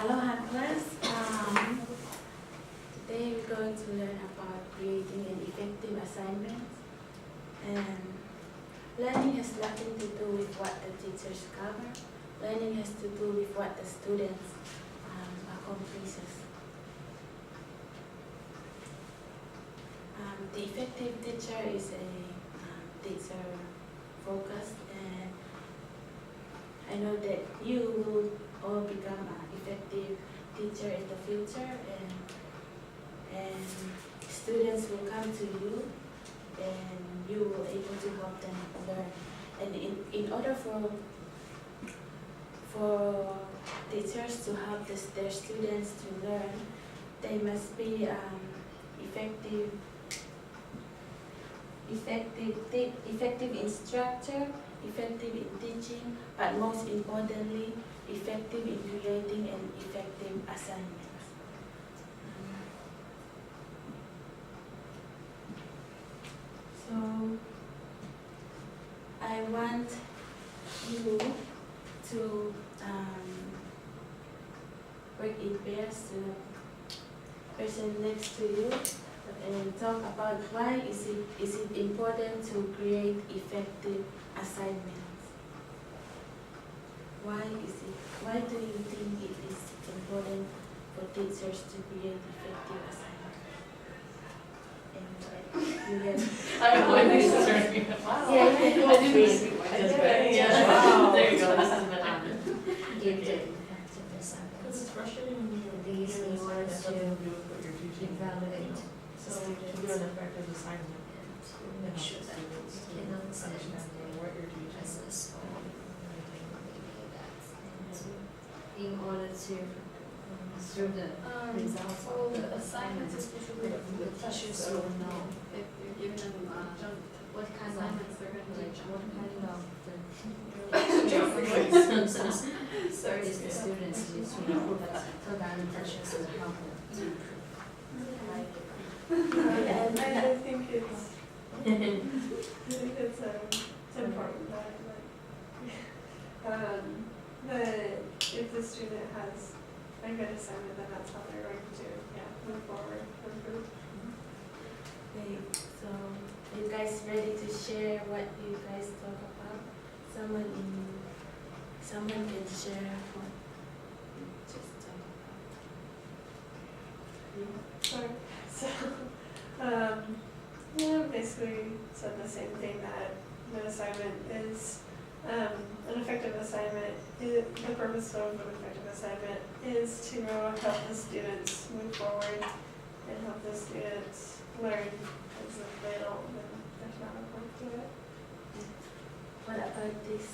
Aloha class. Today we're going to learn about creating an effective assignment. And learning has nothing to do with what the teachers cover. Learning has to do with what the students accomplishes. The effective teacher is a teacher focused, and I know that you will all become an effective teacher in the future, and students will come to you and you will able to help them learn. And in order for teachers to help their students to learn, they must be effective instructor, effective in teaching, but most importantly, effective in creating an effective assignment. So I want you to work in pairs to the person next to you and talk about why is it important to create effective assignments. Why do you think it is important for teachers to create effective assignments? I know why this is turning. Wow. Yeah, you can go I didn't free. see why. Yeah. Wow. There you go. This is my Give the effective assignments. This is frustrating when you These give an in order assignment that to doesn't do with what you're teaching. evaluate So to do an effective assignment, and to you make help sure the that students we can to understand understand what you're teaching. as a school in order to through the results Well, of the the assignments is usually the teachers will know if you're giving them what kind of assignments, they're going to like do what kind of jump. Sorry, is the students need to know that so that the teachers will help them to improve. I think it's important that if the student has a good assignment, then that's how they're going to move forward, improve. Okay, so are you guys ready to share what you guys talk about? Someone can share what you just talk about. So, basically said the same thing, that an assignment is, an effective assignment, the purpose of an effective assignment is to help the students move forward and help the students learn, because if they don't, then there's not a point to it. What about this?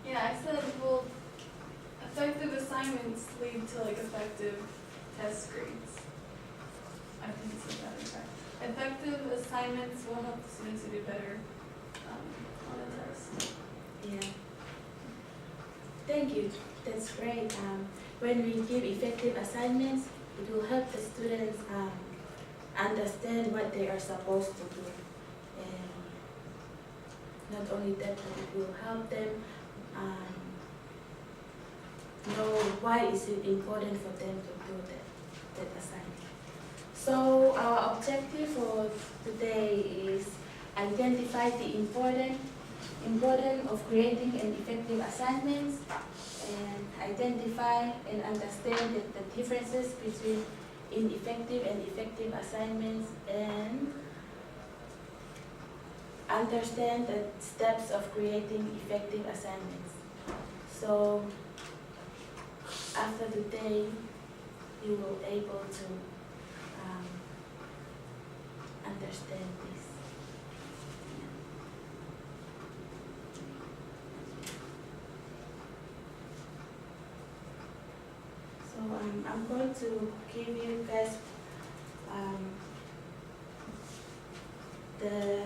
Yeah, I said, well, effective assignments lead to like effective test grades. I didn't say that in fact. Effective assignments will help the students to do better on a test. Yeah. Thank you. That's great. When we give effective assignments, it will help the students understand what they are supposed to do. And not only that, but it will help them know why is it important for them to do that assignment. So our objective for today is identify the importance of creating an effective assignment, and identify and understand the differences between ineffective and effective assignments, and understand the steps of creating effective assignments. So after today, you will be able to understand this. So I'm going to give you guys the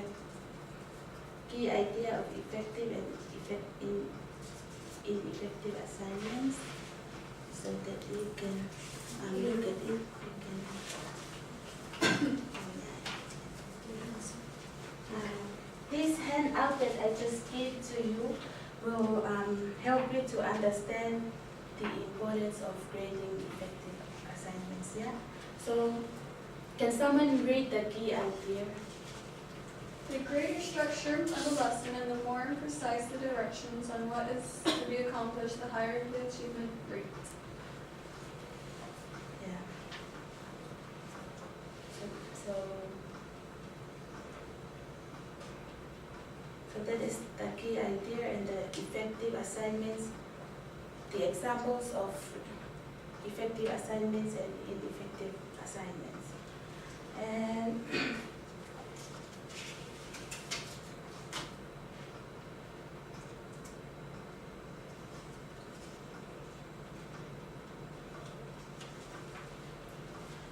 key idea of effective and ineffective assignments, so that you can look at it. You can. This hand handout that I just gave to you will help you to understand the importance of grading effective assignments, yeah? So, can someone read the key idea? The greater structure of the lesson and the more precise the directions on what is to be accomplished, the higher the achievement rate. Yeah. So that is the key idea and the effective assignments, the examples of effective assignments and ineffective assignments. And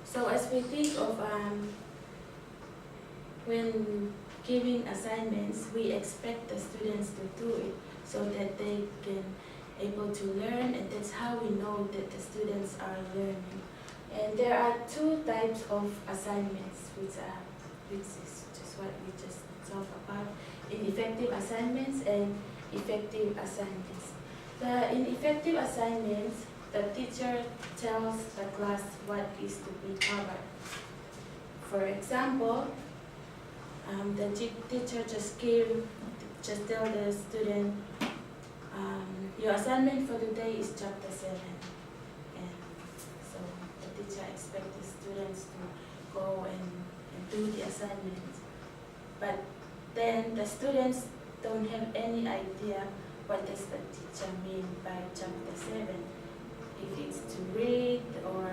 so as we think of when giving assignments, we expect the students to do it so that they can able to learn, and that's how we know that the students are learning. And there are two types of assignments, which is just what we just talked about, ineffective assignments and effective assignments. The ineffective assignments, the teacher tells the class what is to be covered. For example, the teacher just tell the student, your assignment for today is chapter 7. And so the teacher expects the students to go and do the assignment. But then the students don't have any idea what does the teacher mean by chapter 7. If it's to read or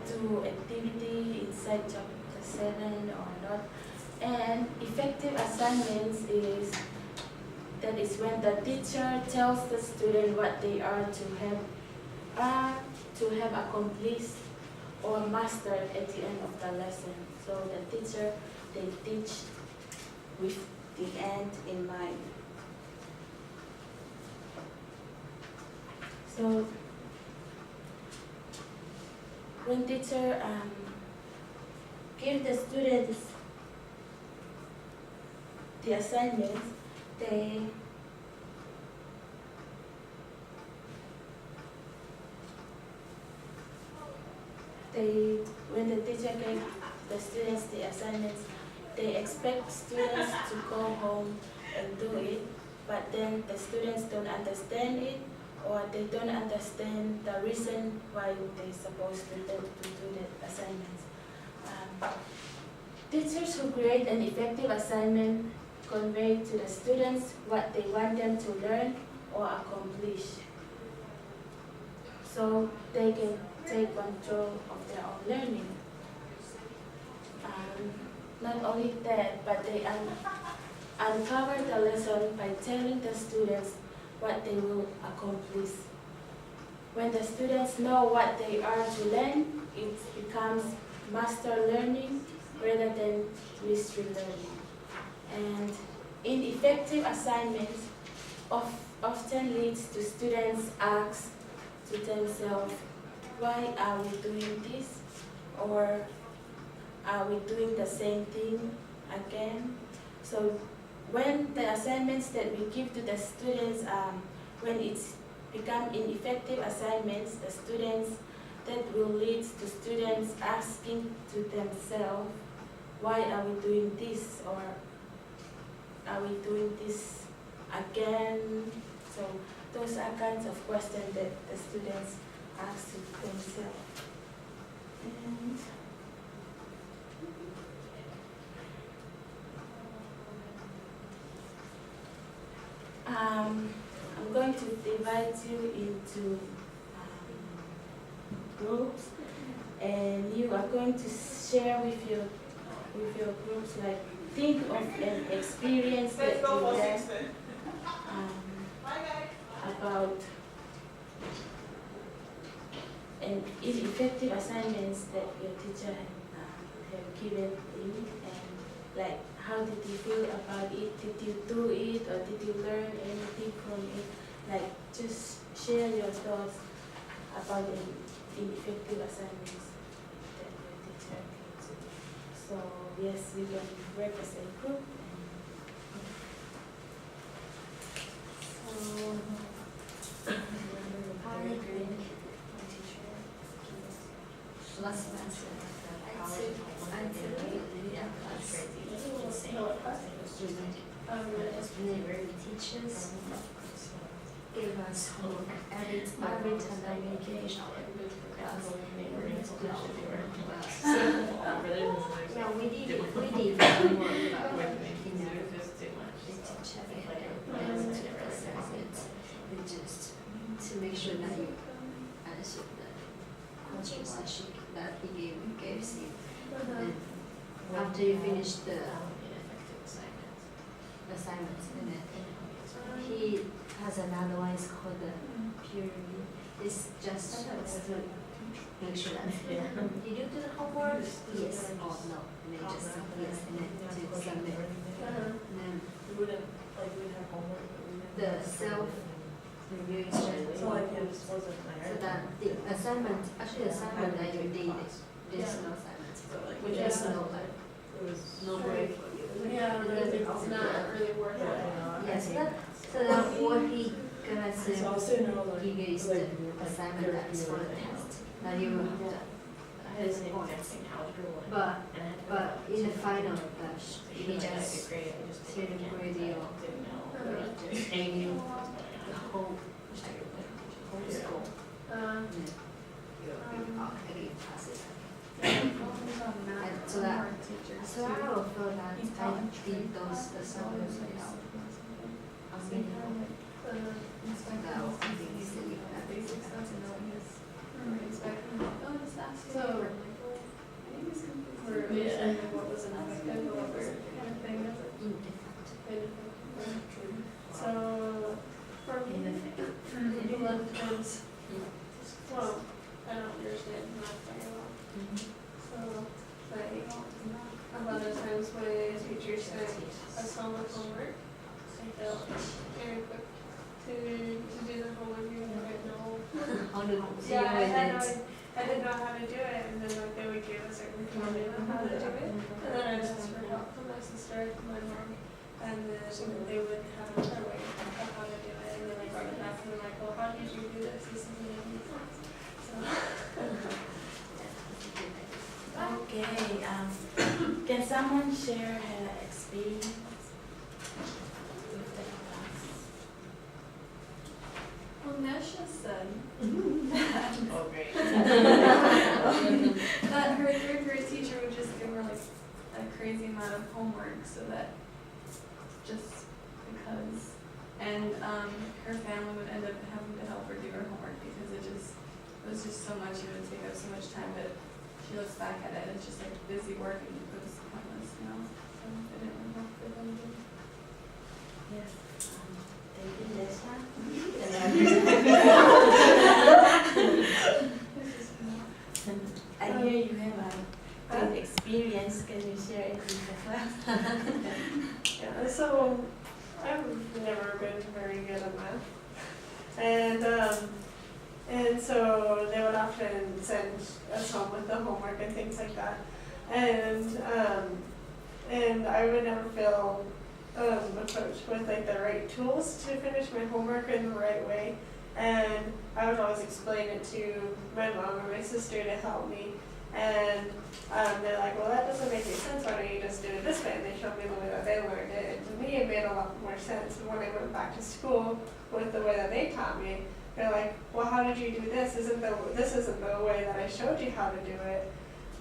do activity inside chapter 7 or not. And effective assignments is when the teacher tells the student what they are to have accomplished or mastered at the end of the lesson. So the teacher, they teach with the end in mind. So when teacher give the students the assignments, when the teacher gave the students the assignments, they expect students to go home and do it, but then the students don't understand it, or they don't understand the reason why they're supposed to do the assignments. Teachers who grade an effective assignment convey to the students what they want them to learn or accomplish, so they can take control of their own learning. Not only that, but they uncover the lesson by telling the students what they will accomplish. When the students know what they are to learn, it becomes master learning rather than mystery learning. And ineffective assignments often leads to students ask to themselves, why are we doing this? Or are we doing the same thing again? So when the assignments that we give to the students, when it's become ineffective assignments, that will lead to students asking to themselves, why are we doing this? Or are we doing this again? So those are kinds of questions that the students ask to themselves. And I'm going to divide you into groups, and you are going to share with your groups, like think of an experience that you had about an ineffective assignments that your teacher have given you, and like how did you feel about it? Did you do it, or did you learn anything from it? Like just share your thoughts about the ineffective assignments that your teacher gave to you. So yes, you can work as a group. Last semester, I took yeah, that's insane. Really teachers gave us homework every time that we engaged class. Yeah, we did homework, but we just to make sure that you answer the questions that he gave you. And after you finish the assignments, and then he has another one, it's called the peer review. It's just to make sure that did you do the homework? Yes or no? And then just yes, and then to submit. And then We wouldn't have homework, but we didn't. the self-review is just So like it wasn't so that the assignment, actually the assignment that you did, there's no assignments. So like, Which is no, it was. no break for you. Yeah, but it's not really worth it. Yeah, so that what he gonna say, So I'll say no, like. give you is the assignment that is for the test, that you will have this points. But in the final, he just didn't grade you, grade you the whole school. And you pass it. And so that I will feel that I did those assignments without that will be silly. So, Or what was an effective or kind of thing. So, for me, the left is, well, I don't understand math very well. So, like, a lot of times when teachers send us home with homework, I felt very quick to do the homework, even though I know. How to Yeah, I didn't know how to do it, and then like they would give us every formula how to do it, and then I asked for help from my sister, my mom, and then they would have their way of how to do it, and then I brought it back and I'm like, well, how did you do this? This isn't making sense. So. Okay, can someone share her experience with the class? well, Nesha said Oh, great. that her third grade teacher would just give her like a crazy amount of homework so that just because, and her family would end up having to help her do her homework because it was just so much, it would take up so much time, but she looks back at it, it's just like busy work and it was pointless, you know, so it didn't really help for them. Yes. Thank you, Lisa. I hear you have a good experience. Can you share it with the class? Yeah, so I've never been very good at math, and so they would often send us home with the homework and things like that, and I would never feel equipped with like the right tools to finish my homework in the right way, and I would always explain it to my mom or my sister to help me. And they're like, well, that doesn't make any sense. Why don't you just do it this way? And they showed me the way that they learned it. And to me, it made a lot more sense. And when I went back to school with the way that they taught me, they're like, well, how did you do this? This isn't the way that I showed you how to do it.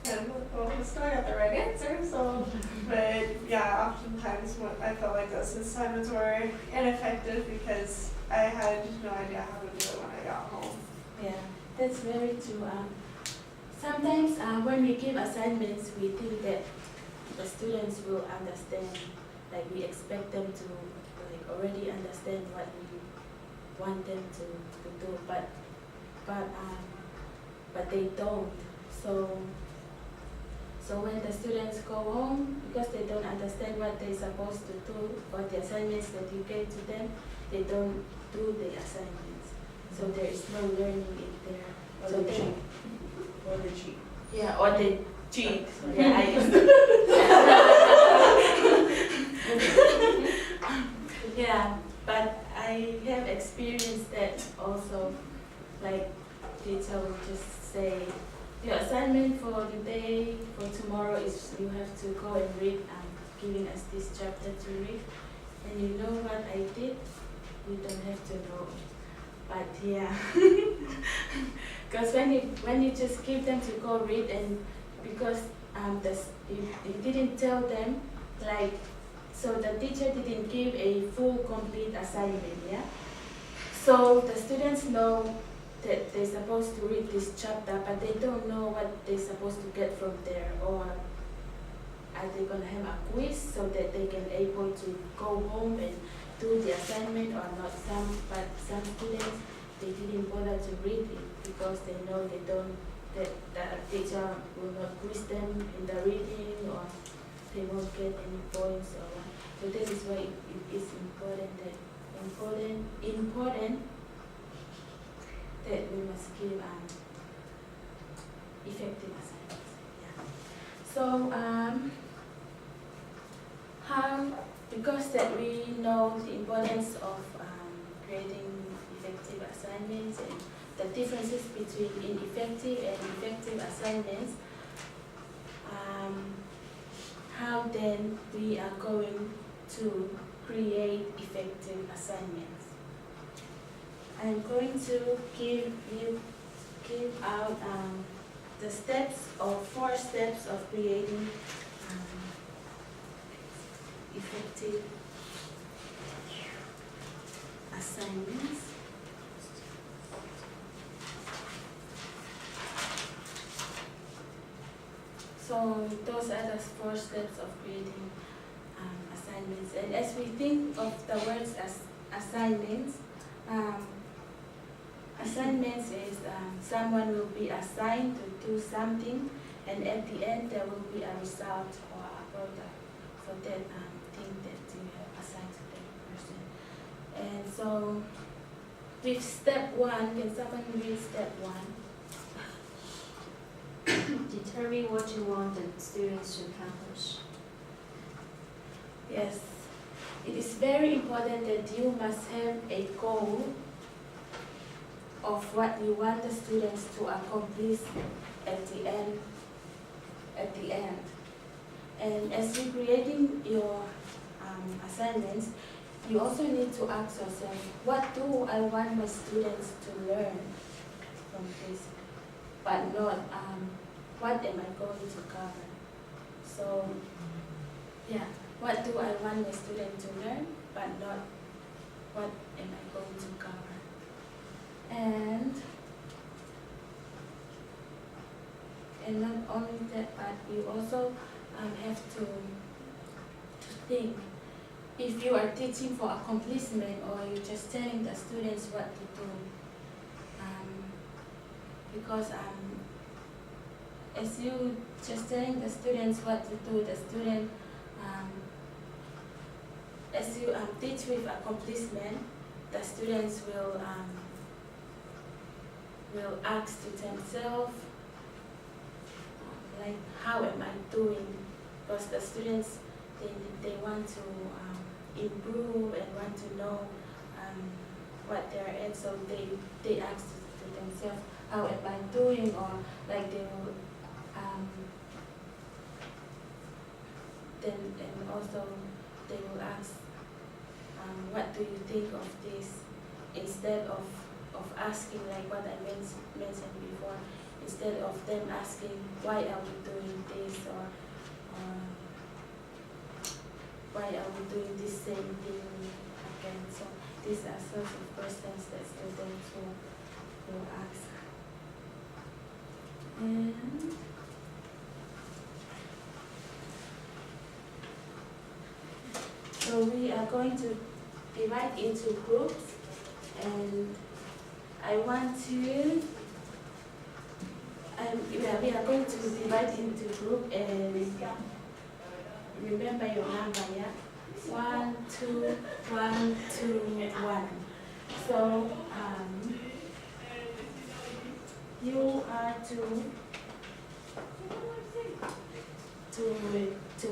And well, I still got the right answer. So, but yeah, oftentimes I felt like those assignments were ineffective because I had no idea how to do it when I got home. Yeah, that's very true. Sometimes when we give assignments, we think that the students will understand, like we expect them to like already understand what we want them to do, but they don't. So when the students go home, because they don't understand what they're supposed to do or the assignments that you gave to them, they don't do the assignments. So there is no learning in there. So they Or they cheat. yeah, or they cheat. Yeah, I Yeah, but I have experienced that also. Like teacher will just say, your assignment for the day, for tomorrow is you have to go and read. Giving us this chapter to read. And you know what I did? You don't have to know. But yeah, because when you just give them to go read, and because you didn't tell them, like, so the teacher didn't give a full complete assignment, yeah. So the students know that they're supposed to read this chapter, but they don't know what they're supposed to get from there, or are they gonna have a quiz so that they can able to go home and do the assignment or not. But some students, they didn't bother to read it because they know that the teacher will not quiz them in the reading, or they won't get any points or what. So that is why it is important that we must give effective assignments. Yeah. So because that we know the importance of creating effective assignments and the differences between ineffective and effective assignments, how then we are going to create effective assignments. I'm going to give out the steps, or 4 steps of creating effective assignments. So those are the 4 steps of creating assignments. And as we think of the words as assignments, assignments is someone will be assigned to do something, and at the end there will be a result or a product for that thing that you have assigned to that person. And so with step 1, can someone read step 1? Determine what you want the students to accomplish. Yes, it is very important that you must have a goal of what you want the students to accomplish at the end. And as you're creating your assignments, you also need to ask yourself, what do I want my students to learn from this? But not what am I going to cover? So yeah, what do I want my student to learn, but not what am I going to cover? And not only that, but you also have to think, if you are teaching for accomplishment, or you're just telling the students what to do, because as you just telling the students what to do, the student, as you teach with accomplishment, the students will ask to themselves, like, how am I doing? Because the students, they want to improve and want to know what they're at, so they ask to themselves, how am I doing? Or like they will and also they will ask, what do you think of this? Instead of asking, like what I mentioned before, instead of them asking, why are we doing this, or why are we doing this same thing again? So these are sorts of questions that students will ask. And so we are going to divide into groups, and I want to, we are going to divide into group, and remember your number, yeah? 1, 2, 1, 2, 1. So you are to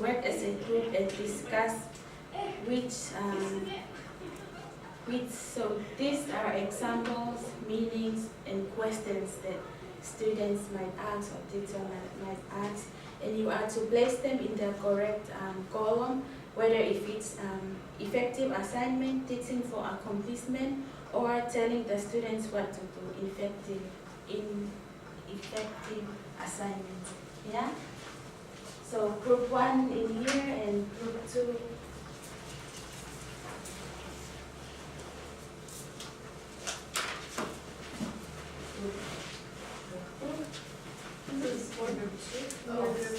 work as a group and discuss which So these are examples, meanings, and questions that students might ask or teacher might ask, and you are to place them in the correct column, whether if it's effective assignment, teaching for accomplishment, or telling the students what to do in effective assignment. Yeah. So group 1 in here and group 2. This is for group 2? Oh, group 2.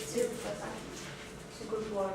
So group 1.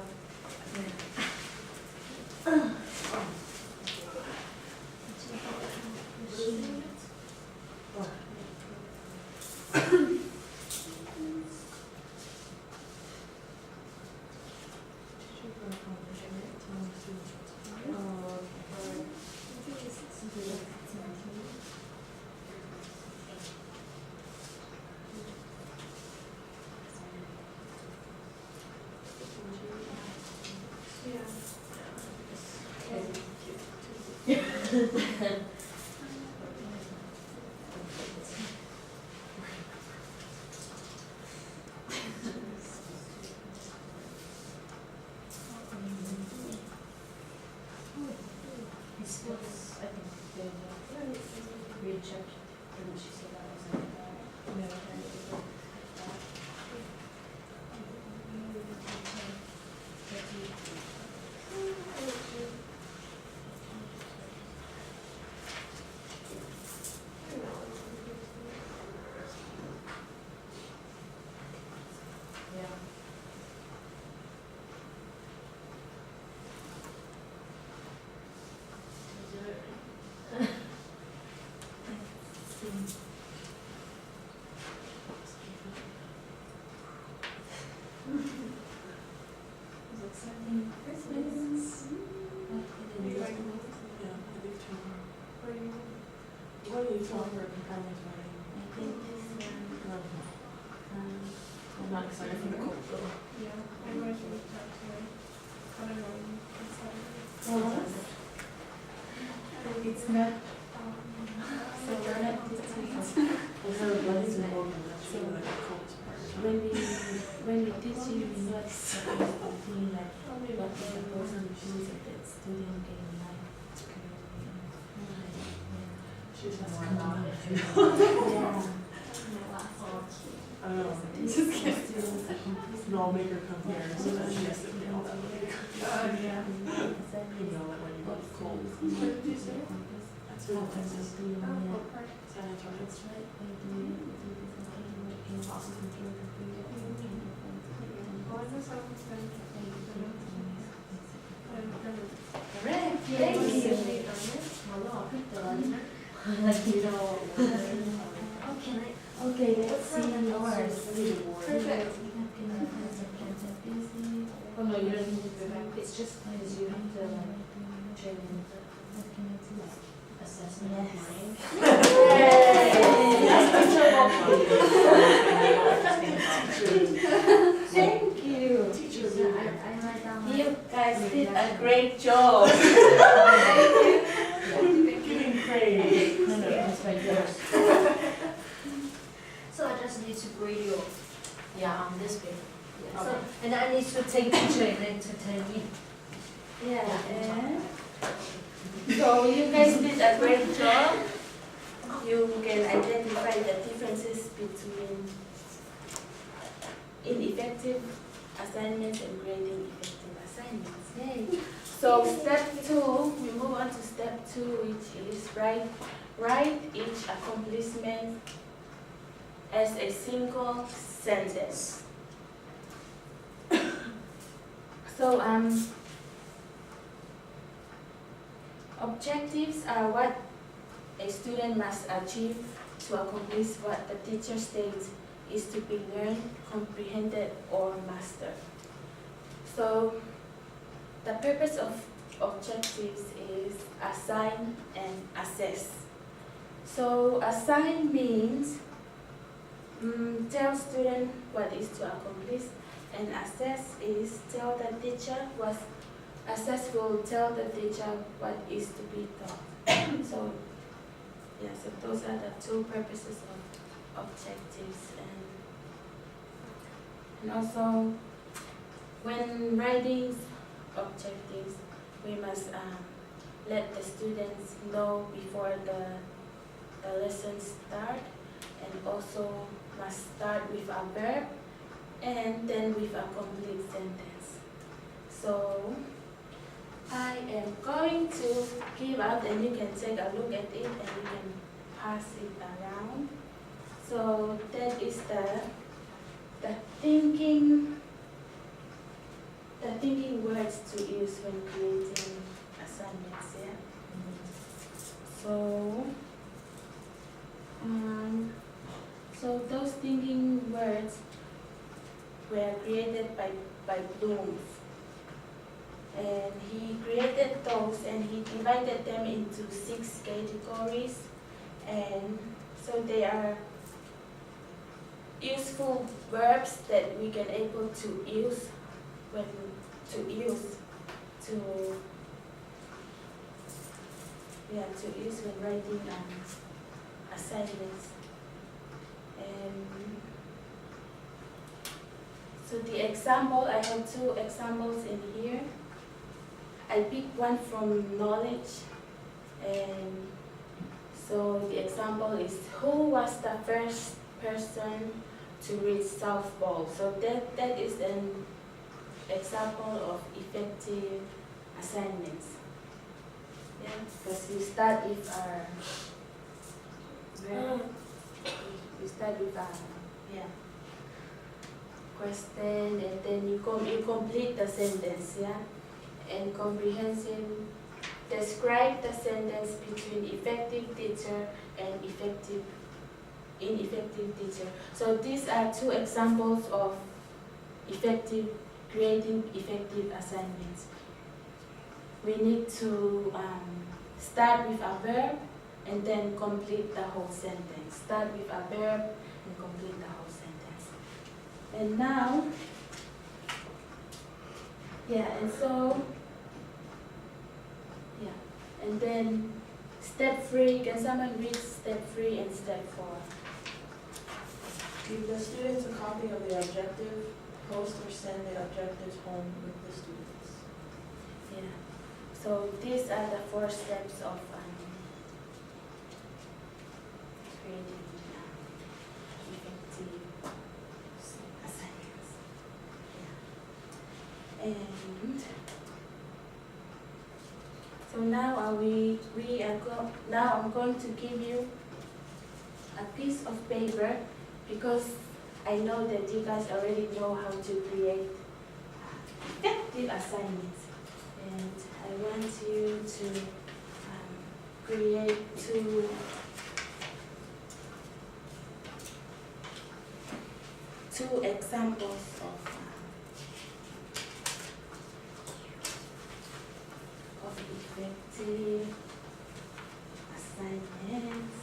I'm not excited for the cold though. Yeah, I'm going to look that too. I don't know. It's not. So we're not teaching. When we teach you, we not supposed to be like what we're supposed to do so that student can like. She's just Yeah. just kidding. No, I'll make her come here so that she has to pay all that money. Yeah. You know that when you go to cold. What did you say? That's what Texas. San Antonio. Correct. Thank you. Like you know. Okay, let's see yours. Perfect. Oh no, you don't need to go back. It's just because you have to like train assessment of mind. Thank you. Teacher, I write down my. You guys did a great job. giving praise. So I just need to grade you. Yeah, on this paper. Yeah. So, and I need to take a picture and then to tell you. Yeah. And so you guys did a great job. You can identify the differences between ineffective assignments and grading effective assignments. Yay. So step 2, we move on to step 2, which is write each accomplishment as a single sentence. So objectives are what a student must achieve to accomplish what the teacher states is to be learned, comprehended, or mastered. So the purpose of objectives is assign and assess. So assign means tell student what is to accomplish, and assess is tell the teacher what assess will tell the teacher what is to be taught. So, yeah, so those are the two purposes of objectives. And also, when writing objectives, we must let the students know before the lessons start, and also must start with a verb and then with a complete sentence. So I am going to give out, and you can take a look at it and you can pass it around. So that is the thinking words to use when creating assignments. Yeah. So those thinking words were created by Bloom. And he created those and he divided them into 6 categories. And so they are useful verbs that we can able to use when writing assignments. And so the example, I have 2 examples in here. I picked one from knowledge, and so the example is, who was the first person to reach South Pole? So that is an example of effective assignments. Yeah, because you start with question, and then you complete the sentence. Yeah. And comprehensive, describe the sentence between effective teacher and ineffective teacher. So these are 2 examples of creating effective assignments. We need to start with a verb and then complete the whole sentence. Start with a verb and complete the whole sentence. And now, and then step 3, can someone read step 3 and step 4? Give the students a copy of the objective, post or send the objectives home with the students. Yeah. So these are the 4 steps of creating effective assignments. Yeah. And so now I'm going to give you a piece of paper, because I know that you guys already know how to create effective assignments, and I want you to create 2 examples of effective assignments.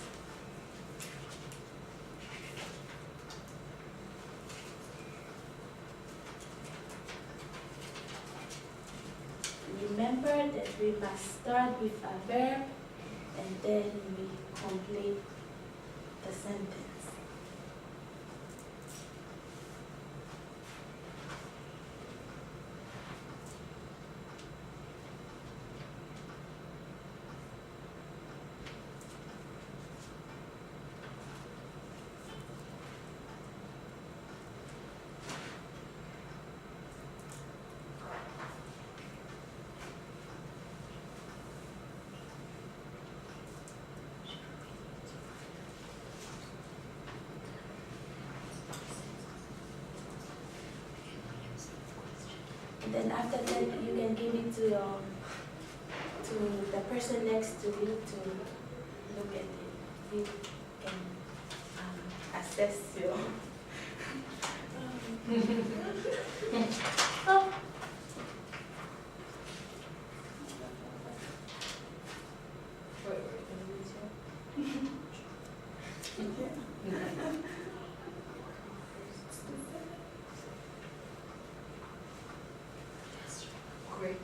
Remember that we must start with a verb and then we complete the sentence. And then after that, you can give it to the person next to you to look at it. You can assess your. Great.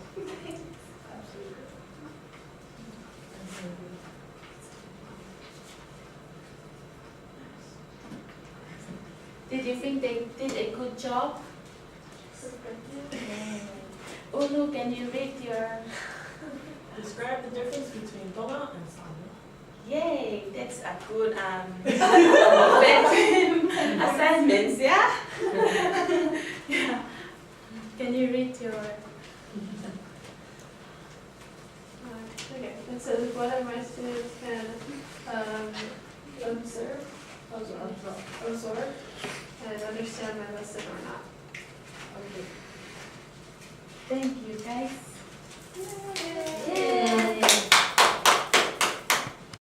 Absolutely. Did you think they did a good job? Ulu, can you read your... Describe the difference between Doma and Sanya. Yay, that's a good assignments, yeah? Yeah. Can you read your... Okay, it says whether my students can absorb and understand my lesson or not. Okay. Thank you, guys. Yay.